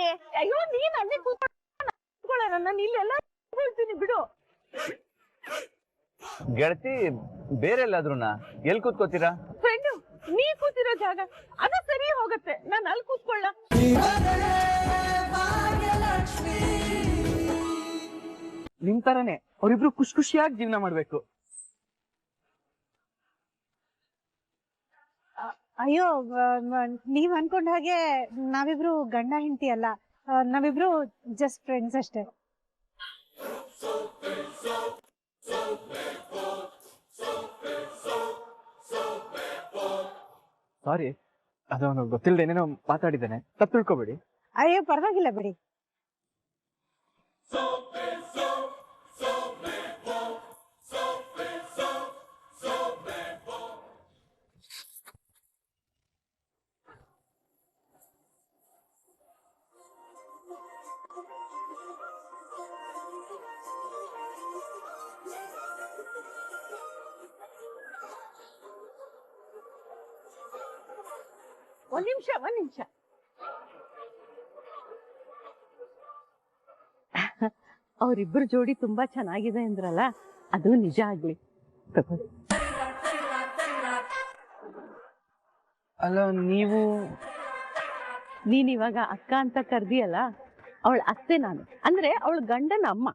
ಬನ್ನಿ. ಅಯ್ಯೋ ನೀನ್ ಅಲ್ಲಿ ಕೂತ್ಕೊಳ್ಳೋಣ, ನಾನು ಇಲ್ಲೆಲ್ಲ ಕೂತ್ಕೊಳ್ತೀನಿ ಬಿಡು. ಗೆಳತಿ ಬೇರೆ ಎಲ್ಲಾದ್ರೂನಾ? ಎಲ್ಲಿ ಕೂತ್ಕೋತೀರಾ? ಫ್ರೆಂಡು, ನೀ ಕೂತಿರೋ ಜಾಗ ಅದು ಸರಿ ಹೋಗುತ್ತೆ, ನಾನು ಅಲ್ಲಿ ಕೂತ್ಕೊಳ್ಳ. ನಿಮ್ ತರನೇ ಅವ್ರಿಬ್ರು ಖುಷಿ ಖುಷಿಯಾಗಿ ಜೀವನ ಮಾಡ್ಬೇಕು. ಅಯ್ಯೋ, ನೀವ್ ಅನ್ಕೊಂಡ ಹಾಗೆ ನಾವಿಬ್ರು ಗಂಡ ಹೆಂಡತಿ ಅಲ್ಲ, ನಾವಿಬ್ರು ಜಸ್ಟ್ ಫ್ರೆಂಡ್ಸ್ ಅಷ್ಟೇ. ಸಾರಿ, ಅದವನು ಗೊತ್ತಿಲ್ಲದೆ ಏನೇನೋ ಮಾತಾಡಿದ್ದೇನೆ, ತಪ್ಪು ತಿಳ್ಕೊಬೇಡಿ. ಅಯ್ಯೋ ಪರವಾಗಿಲ್ಲ ಬಿಡಿ. ಒಂದ್ ನಿಮಿಷ. ಅವ್ರಿಬ್ರು ಜೋಡಿ ತುಂಬಾ ಚೆನ್ನಾಗಿದೆ ಅಂದ್ರಲ್ಲ, ಅದು ನಿಜ ಆಗ್ಲಿ. ಅಲ್ಲ, ನೀನ್ ಇವಾಗ ಅಕ್ಕ ಅಂತ ಕರ್ದಿಯಲ್ಲ, ಅವಳ ಅತ್ತೆ ನಾನು, ಅಂದ್ರೆ ಅವಳ ಗಂಡನ ಅಮ್ಮ.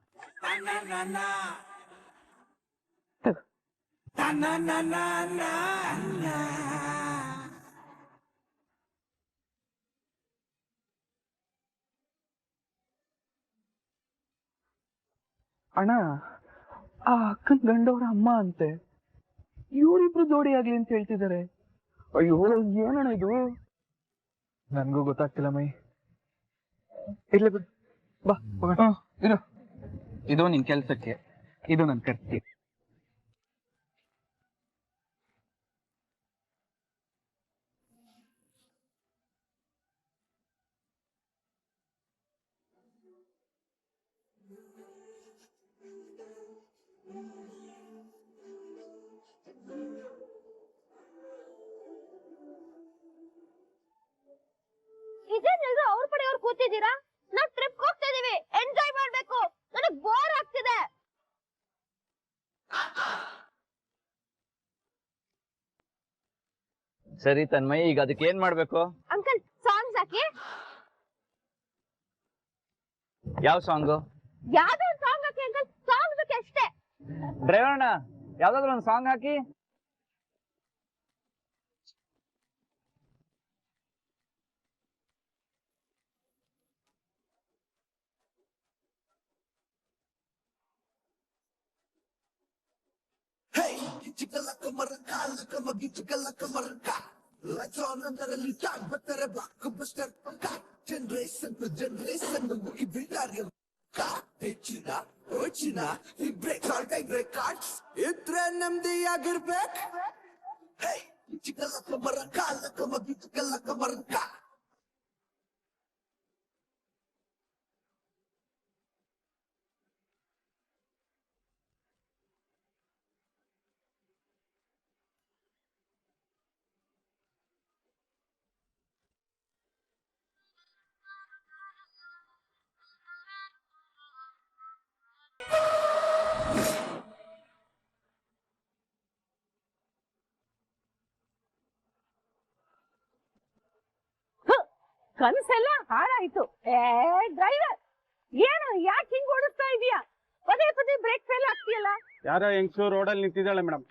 ಅಣ್ಣ, ಆ ಅಕ್ಕನ ಗಂಡವ್ರ ಅಮ್ಮ ಅಂತೆ, ಇವರಿಬ್ರು ಜೋಡಿ ಆಗ್ಲಿ ಅಂತ ಹೇಳ್ತಿದ್ದಾರೆ. ಅಯ್ಯೋ, ಏನಣ್ಣ ಇದು? ನನ್ಗೂ ಗೊತ್ತಾಗ್ತಿಲ್ಲ ಮೈ. ಇರ್ಲಿ ಬಿಡು, ಬಾ ಹೋಗೋಣ. ಇದು ನಿನ್ ಕೆಲ್ಸಕ್ಕೆ, ಇದು ನನ್ ಖರ್ಚಿಗೆ. ಇದೇನೆಲ್ರು ಅವ್ರ ಕಡೆಯವ್ರು ಕೂತಿದ್ದೀರಾ? ನಾವ್ ಟ್ರಿಪ್ ಹೋಗ್ತಾ ಇದೀವಿ, ಎಂಜಾಯ್ ಮಾಡ್ಬೇಕು. ನನಗ್ ಬೋರ್ ಆಗ್ತಿದೆ. ಸರಿ ತನ್ಮಯಿ, ಈಗ ಅದಕ್ಕೆ ಏನ್ ಮಾಡ್ಬೇಕು? ಅಂಕಲ್, ಸಾಂಗ್ಸ್ ಹಾಕಿ. ಯಾವ ಸಾಂಗು? ಯಾವ್ದೋ ಒಂದು ಸಾಂಗ್ ಹಾಕಿ ಅಂಕಲ್, ಸಾಂಗ್ ಬೇಕು ಅಷ್ಟೇ. ಡ್ರೈವರ್ ಅಣ್ಣ, ಯಾವ್ದಾದ್ರು ಒಂದು song hockey. Chicalaka maraka, laka magi chicalaka maraka. Lights on under a little, but they're a blockbuster. Generation to generation, we build our car. China, oh China, we break all time records. Itre namdi agirbek. Hey, chicalaka maraka, laka magi chicalaka maraka. ಕನಸೆಲ್ಲ ಹಾಳಾಯ್ತು. Driver, ಏನು ಯಾಕೆ ಹಿಂಗ್ ಓಡಿಸ್ತಾ ಇದೀಯಾ? ಪದೇ ಪದೇ break fail ಆಗ್ತೀಯಲ್ಲ. ಯಾರೋ ಹೆಂಗ್ಸು ರೋಡಲ್ಲಿ ನಿಂತಿದ್ದಾಳೆ ಮೇಡಮ್.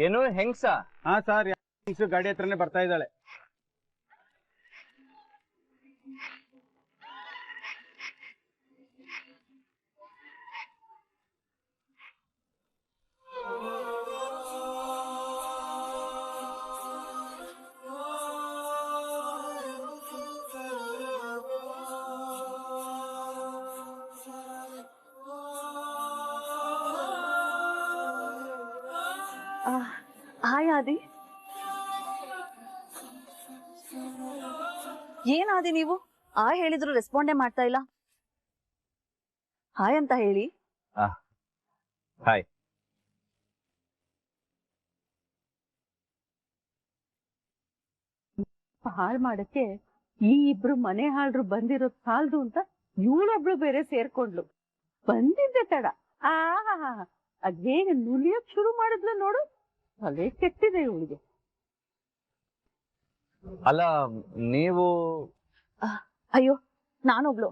ಏನು ಹೆಂಗ್ಸ? ಹಾ ಸರ್, ಹೆಂಗ್ಸು ಗಾಡಿ ಹತ್ರನೇ ಬರ್ತಾ ಇದ್ದಾಳೆ. ಹಾಯ್ ಆದಿ. ಏನಾದಿ ನೀವು? ಹೇಳಿದ್ರು ರೆಸ್ಪಾಂಡೇ ಮಾಡ್ತಾ ಇಲ್ಲ. ಹಾಯ್ ಅಂತ ಹೇಳಿ. ಹಾಯ್. ಹಾಳು ಮಾಡಕ್ಕೆ ಈ ಇಬ್ರು ಮನೆ ಹಾಳ್ರು ಬಂದಿರೋದ್ ಸಾಲ್ದು ಅಂತ ಇವಳೊಬ್ಳು ಬೇರೆ ಸೇರ್ಕೊಂಡ್ಲು. ಬಂದಿದ್ದೆ ತಡ ಆಹಾ ಅದೇನು ನುಲಿಯಕ್ ಶುರು ಮಾಡಿದ್ಲು ನೋಡು. ತಲೆ ಕೆಟ್ಟಿದೆ ಇವಳಿಗೆ. ಅಲ್ಲ ನೀವು ಅಯ್ಯೋ ನಾನೊಬ್ಳು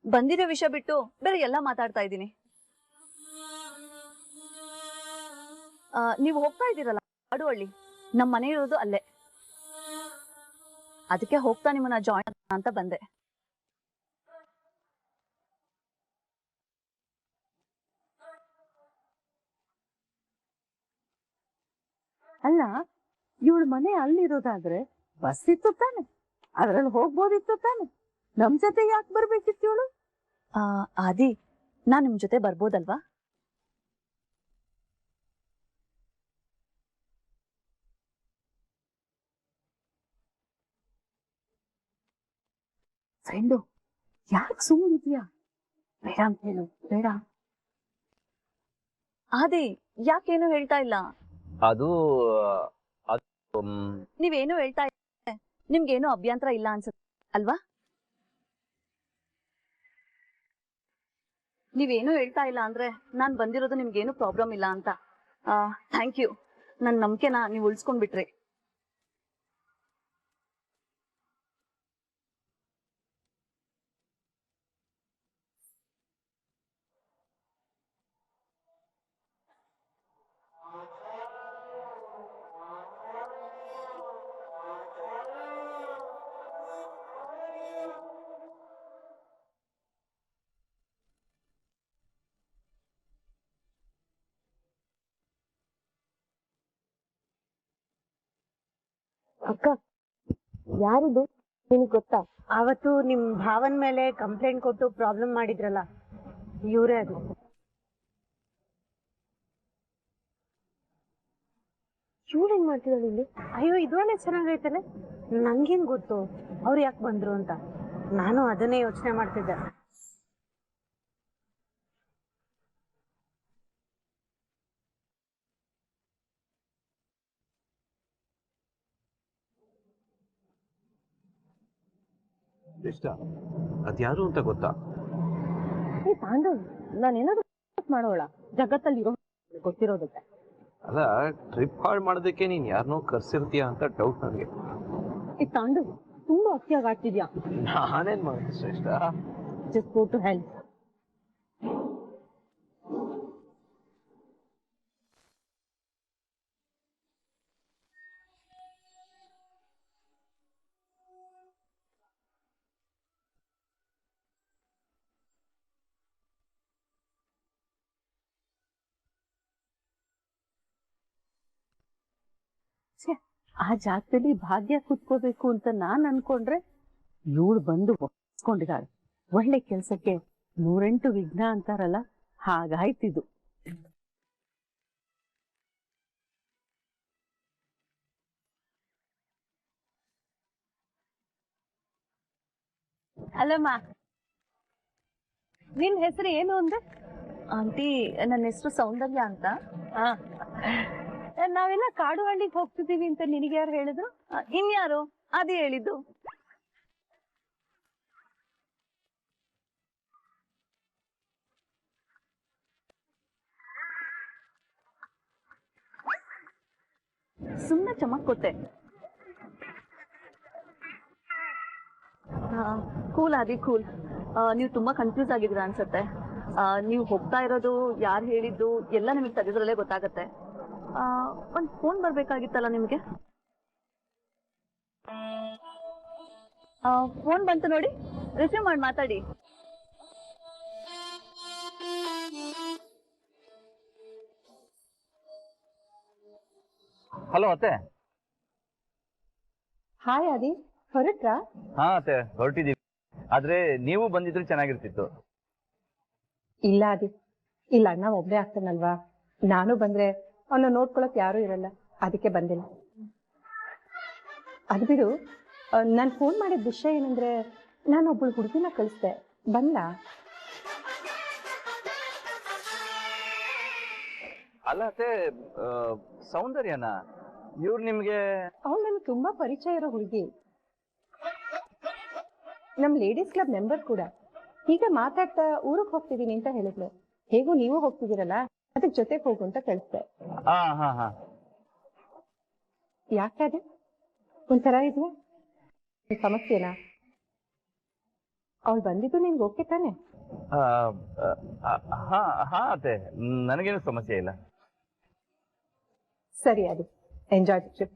ಬಂದಿರೋ ವಿಷಯ ಬಿಟ್ಟು ಬೇರೆ ಎಲ್ಲ ಮಾತಾಡ್ತಾ ಇದ್ದೀನಿ. ನೀವು ಹೋಗ್ತಾ ಇದ್ದೀರಲ್ಲ ಅಡುವಳ್ಳಿ, ನಮ್ ಮನೆ ಇರೋದು ಅಲ್ಲೇ. ಅದಕ್ಕೆ ಹೋಗ್ತಾ ನಿಮ್ಮನ್ನ ಜಾಯಿನ್ ಅಂತ ಬಂದೆ. ಅಲ್ಲ ಇವಳ ಮನೆ ಅಲ್ಲಿರೋದಾದ್ರೆ ಬಸ್ ಇತ್ತು ತಾನೆ, ಅದ್ರಲ್ಲಿ ಹೋಗ್ಬೋದಿತ್ತು ತಾನೆ. ನಮ್ ಜೊತೆ ಯಾಕೆ ಬರ್ಬೇಕಿತ್ತು ಇವಳು? ಆದಿ, ನಾನ್ ನಿಮ್ ಜೊತೆ ಬರ್ಬೋದಲ್ವಾ? ಫ್ರೆಂಡು ಯಾಕೆ ಸುಮ್ಮನಿದ್ಯಾ? ಬೇಡ ಅಂತ ಹೇಳು, ಬೇಡ. ಆದಿ, ಯಾಕೇನು ಹೇಳ್ತಾ ಇಲ್ಲ? ಅದು ನೀವೇನು ಹೇಳ್ತಾ ಇಲ್ಲ, ನಿಮ್ಗೇನು ಅಭ್ಯಂತರ ಇಲ್ಲ ಅನ್ಸುತ್ತೆ ಅಲ್ವಾ? ನೀವೇನು ಹೇಳ್ತಾ ಇಲ್ಲ ಅಂದ್ರೆ ನಾನ್ ಬಂದಿರೋದು ನಿಮ್ಗೇನು ಪ್ರಾಬ್ಲಮ್ ಇಲ್ಲ ಅಂತ. ಥ್ಯಾಂಕ್ ಯು, ನನ್ ನಂಬಿಕೆನ ನೀವು ಉಳಿಸ್ಕೊಂಡ್ಬಿಟ್ರಿ. ಅಕ್ಕ, ಯಾರಿದು ನಿನಗ್ ಗೊತ್ತಾ? ಅವತ್ತು ನಿಮ್ ಭಾವನ್ ಮೇಲೆ ಕಂಪ್ಲೇಂಟ್ ಕೊಟ್ಟು ಪ್ರಾಬ್ಲಮ್ ಮಾಡಿದ್ರಲ್ಲ, ಇವರೇ ಅದು. ಇವಳು ಹೆಂಗ್ ಮಾಡ್ತಿದ್ದಾಳೆ ಇಲ್ಲಿ? ಅಯ್ಯೋ, ಇದೊಳ್ಳೆ ಚೆನ್ನಾಗೈತಲ್ಲ. ನಂಗೇನ್ ಗೊತ್ತು ಅವ್ರು ಯಾಕೆ ಬಂದ್ರು ಅಂತ. ನಾನು ಅದನ್ನೇ ಯೋಚನೆ ಮಾಡ್ತಿದ್ದೆ. ಇಷ್ಟ ಅದ್ಯಾರು ಅಂತ ಗೊತ್ತಾ? ಏ ತಾಂಡವ್, ನಾನೇನಾದ್ರು ಮಾಡೋಳ ಜಗತ್ತಲ್ಲಿ ಇರೋ ಗೊತ್ತಿರೋದಕ್ಕೆ. ಅಲ್ಲ, ಟ್ರಿಪ್ ಹಾಳು ಮಾಡೋದಕ್ಕೆ ನೀನ್ ಯಾರನ್ನೋ ಕರ್ಸಿರ್ತೀಯ ಅಂತ ಡೌಟ್ ನನಗೆ. ಈ ತಾಂಡವ್ ತುಂಬಾ ಅತಿಯಾಗಿ ಆಡ್ತಿದ್ಯಾ. ನಾನೇನ್ ಮಾಡಿದೆ Shreshta? Just go to help. ಆ ಜಾಗದಲ್ಲಿ ಭಾಗ್ಯ ಕುತ್ಕೋಬೇಕು ಅಂತ ನಾನ್ ಅನ್ಕೊಂಡ್ರೆ ಇವಳು ಬಂದು ಒಪ್ಪಿಸ್ಕೊಂಡಿದ್ದಾಳೆ. ಒಳ್ಳೆ ಕೆಲ್ಸಕ್ಕೆ 108 ವಿಘ್ನ ಅಂತಾರಲ್ಲ, ಹಾಗಾಯ್ತಿದು. ಅಲ್ಲಮ್ಮ, ನಿನ್ ಹೆಸರು ಏನು ಅಂದೆ? ಆಂಟಿ, ನನ್ನ ಹೆಸರು ಸೌಂದರ್ಯ ಅಂತ. ನಾವೆಲ್ಲ ಕಾಡು ಹಳ್ಳಿಗೆ ಹೋಗ್ತಿದೀವಿ ಅಂತ ನಿನಗೆ ಯಾರು ಹೇಳಿದ್ರು? ಇನ್ಯಾರು? ಅದೇ ಹೇಳಿದ್ದು. ಸುಮ್ಮನೆ ಚಮಕ್ಕೊತ್ತೆ. ಕೂಲ್ ಆದಿ, ಕೂಲ್. ನೀವು ತುಂಬಾ ಕನ್ಫ್ಯೂಸ್ ಆಗಿದ್ದೀರಾ ಅನ್ಸುತ್ತೆ. ನೀವು ಹೋಗ್ತಾ ಇರೋದು, ಯಾರು ಹೇಳಿದ್ದು ಎಲ್ಲ ನಿಮಗೆ ತೆಗೆದ್ರಲ್ಲೇ ಗೊತ್ತಾಗತ್ತೆ. ಒಂದ್ ಫೋನ್ ಬರ್ಬೇಕಾಗಿತ್ತಲ್ಲ ನಿಮ್ಗೆ? ಫೋನ್ ಬಂತು ನೋಡಿ, ರಿಸೀವ್ ಮಾಡಿ ಮಾತಾಡಿ. ಹಲೋ ಅತ್ತೆ. ಹಾಯ್ ಆದಿ, ಹೊರಟ್ರಾ? ಹಾ ಅತ್ತೆ, ಹೊರಟಿದೀವಿ. ಆದ್ರೆ ನೀವು ಬಂದಿದ್ರೆ ಚೆನ್ನಾಗಿರ್ತಿತ್ತು. ಇಲ್ಲ ಆದಿ, ಇಲ್ಲ, ಅಣ್ಣ ಒಬ್ಬನೇ ಆಗ್ತಾನಲ್ವಾ. ನಾನು ಬಂದ್ರೆ ಅವನ್ನ ನೋಡ್ಕೊಳಕ್ ಯಾರು ಇರಲ್ಲ, ಅದಕ್ಕೆ ಬಂದಿಲ್ಲ. ಅದು ಬಿಡು, ನಾನು ಫೋನ್ ಮಾಡಿದ ವಿಷಯ ಏನಂದ್ರೆ, ನಾನು ಒಬ್ಬಳು ಹುಡುಗಿನ ಕಳಿಸ್ದೆ, ಬಂದ. ಅಲ್ಲ ಅತ್ತೆ, ಸೌಂದರ್ಯನ ಇವ್ರು ನಿಮ್ಗೆ? ಅವಳು ನನ್ಗೆ ತುಂಬಾ ಪರಿಚಯ ಇರೋ ಹುಡುಗಿ. ನಮ್ ಲೇಡೀಸ್ ಕ್ಲಬ್ ಮೆಂಬರ್ ಕೂಡ. ಈಗ ಮಾತಾಡ್ತಾ ಊರಿಗೆ ಹೋಗ್ತಿದೀನಿ ಅಂತ ಹೇಳಿದ್ಲು. ಹೇಗೂ ನೀವು ಹೋಗ್ತಿದ್ದೀರಲ್ಲ, ಅದಕ್ಕೆ ಜೊತೆಗೆ ಹೋಗು ಅಂತ ಕಳಿಸ್ದೆ. ಯಾಕಾದ್ರೆ ಒಂಥರ ಇದೆಯಾ? ಸಮಸ್ಯೆನಾ? ಅವಳು ಬಂದಿದ್ದು ನಿನ್ಗೆ ಓಕೆ ತಾನೆ? ಹಾ ಅತ್ತೆ, ನನಗೇನು ಸಮಸ್ಯೆ ಇಲ್ಲ. ಸರಿ, ಅದು ಎಂಜಾಯ್ ದ ಟ್ರಿಪ್.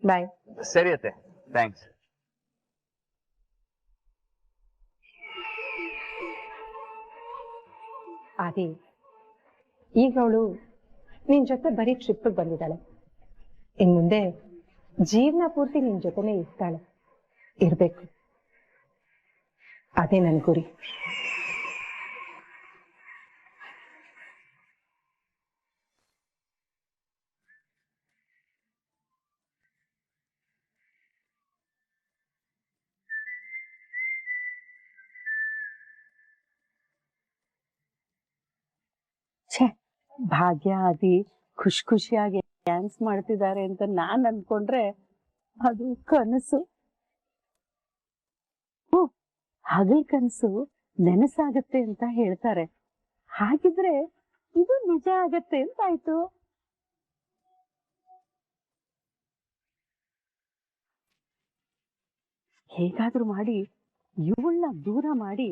ಬಾಯ್. ಸರಿ ಅತ್ತೆ, ಥ್ಯಾಂಕ್ಸ್. ಆದಿ, ಈಗ ಅವಳು ನಿನ್ ಜೊತೆ ಬರೀ ಟ್ರಿಪ್ ಬಂದಿದ್ದಾಳೆ. ಇನ್ ಮುಂದೆ ಜೀವನ ಪೂರ್ತಿ ನಿನ್ ಜೊತೆನೆ ಇರ್ತಾಳೆ, ಇರ್ಬೇಕು. ಅದೇ ನನ್ ಗುರಿ. ಛೇ, ಭಾಗ್ಯ ಆದಿ ಖುಷಿಯಾಗಿ ಡ್ಯಾನ್ಸ್ ಮಾಡ್ತಿದ್ದಾರೆ ಅಂತ ನಾನ್ ಅನ್ಕೊಂಡ್ರೆ ಅದು ಕನಸು. ಹಗಲ್ ಕನಸು ನೆನಸಾಗತ್ತೆ ಅಂತ ಹೇಳ್ತಾರೆ. ಹಾಗಿದ್ರೆ ಇದು ನಿಜ ಆಗತ್ತೆ ಅಂತ ಆಯ್ತು. ಹೇಗಾದ್ರೂ ಮಾಡಿ ಇವಳನ್ನ ದೂರ ಮಾಡಿ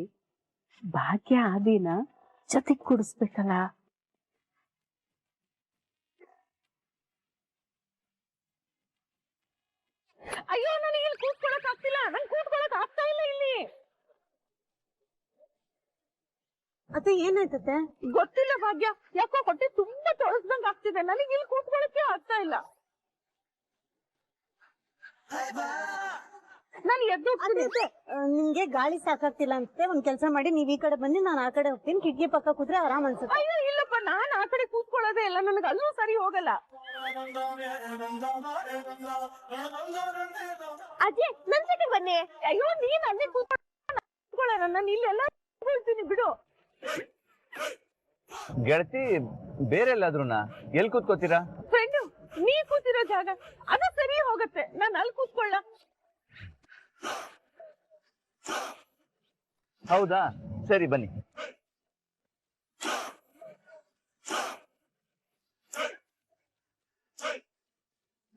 ಭಾಗ್ಯ ಆದಿನ ಜೊತೆಗ್ ಕೂಡಿಸ್ಬೇಕಲ್ಲ. ಅಯ್ಯೋ, ನನಗೆ ಇಲ್ಲಿ ಕೂತ್ಕೊಳಕ್ ಆಗ್ತಿಲ್ಲ. ನಂಗೆ ಕೂತ್ಕೊಳಕ್ ಆಗ್ತಾ ಇಲ್ಲ ಇಲ್ಲಿ. ಅತ್ತೆ ಏನಾಯ್ತತೆ? ಗೊತ್ತಿಲ್ಲ ಭಾಗ್ಯ, ಯಾಕೋ ಹೊಟ್ಟೆ ತುಂಬಾ ತೊಳಸ್ದಂಗ್ ಆಗ್ತಿದೆ. ನನಗೆ ಇಲ್ಲಿ ಕೂತ್ಕೊಳಕ್ಕೆ ಆಗ್ತಾ ಇಲ್ಲ. ನಾನು ಎದ್ದು ನಿಮ್ಗೆ ಗಾಳಿ ಸಾಕಾಗ್ತಿಲ್ಲ ಅನ್ಸುತ್ತೆ. ಒಂದ್ ಕೆಲಸ ಮಾಡಿ, ನೀವ್ ಈ ಕಡೆ ಬನ್ನಿ, ನಾನು ಆ ಕಡೆ ಹೋಗ್ತೀನಿ. ಕಿಟಕಿ ಪಕ್ಕ ಕೂತ್ರೆ ಆರಾಮ್ ಅನ್ಸುತ್ತೆ. ಅಯ್ಯೋ ಇಲ್ಲಪ್ಪ, ನಾನ್ ಆ ಕಡೆ ಕೂತ್ಕೊಳ್ಳೋದೇ ಇಲ್ಲ. ನನಗೆ ಅಲ್ಲೂ ಸರಿ ಹೋಗಲ್ಲ. ಅಜ್ಜಿ, ನನ್ ಜೊತೆ ಬನ್ನಿ. ಅಯ್ಯೋ, ನೀನ್ ಅಲ್ಲೇ ಕೂತ್ಕೊಳ್ಳೋಣ, ನಾನು ಇಲ್ಲೆಲ್ಲ ಹೇಳ್ತೀನಿ ಬಿಡು. ಗೆಳತಿ, ಬೇರೆ ಎಲ್ಲಾದ್ರೂನಾ? ಎಲ್ಲಿ ಕೂತ್ಕೋತೀರಾ? ಫ್ರೆಂಡು, ನೀ ಕೂತಿರೋ ಜಾಗ ಅದು ಸರಿ ಹೋಗತ್ತೆ. ನಾನು ಅಲ್ಲಿ ಕೂತ್ಕೊಳ್ಳ. ಹೌದಾ, ಸರಿ ಬನ್ನಿ.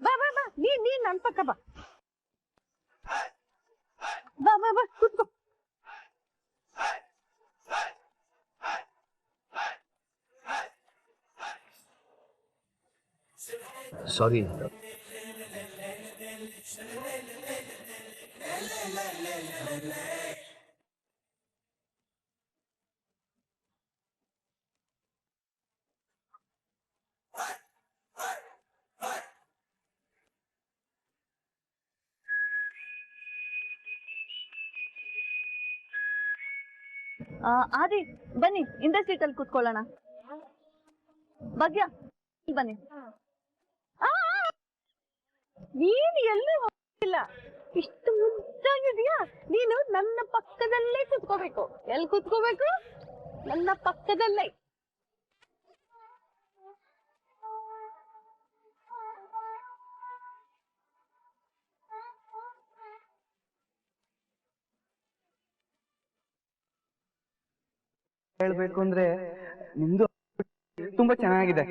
ಬಾ ಬಾ ಬಾ, ನೀ ನನ್ ಪಕ್ಕ ಬಾ. ಬಾ ಬಾ ಬಾ, ಕೂತ್ಕೋ. ಸಾರಿ. ಆದಿ, ಬನ್ನಿ, ಇಂದ ಸೀಟಲ್ಲಿ ಕೂತ್ಕೊಳ್ಳೋಣ. ಭಾಗ್ಯ, ಇಲ್ಲಿ ಬನ್ನಿ. ನೀನ್ ಎಲ್ಲೂ ಹೋಗಿಲ್ಲ. ಇಷ್ಟು ಮುದ್ದಾಗಿದೆಯಾ. ನೀನು ನನ್ನ ಪಕ್ಕದಲ್ಲೇ ಕೂತ್ಕೋಬೇಕು. ಎಲ್ಲಿ ಕೂತ್ಕೋಬೇಕು? ನನ್ನ ಪಕ್ಕದಲ್ಲೇ. ಹೇಳ್ಬೇಕು ಅಂದ್ರೆ ನಿಮ್ದು ತುಂಬಾ ಚೆನ್ನಾಗಿದೆ.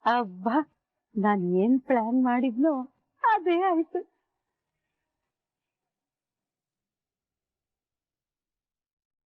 ಅಬ್ಬಾ, ನಾನ್ ಏನ್ ಪ್ಲಾನ್ ಮಾಡಿದ್ನೋ ಅದೇ ಆಯ್ತು.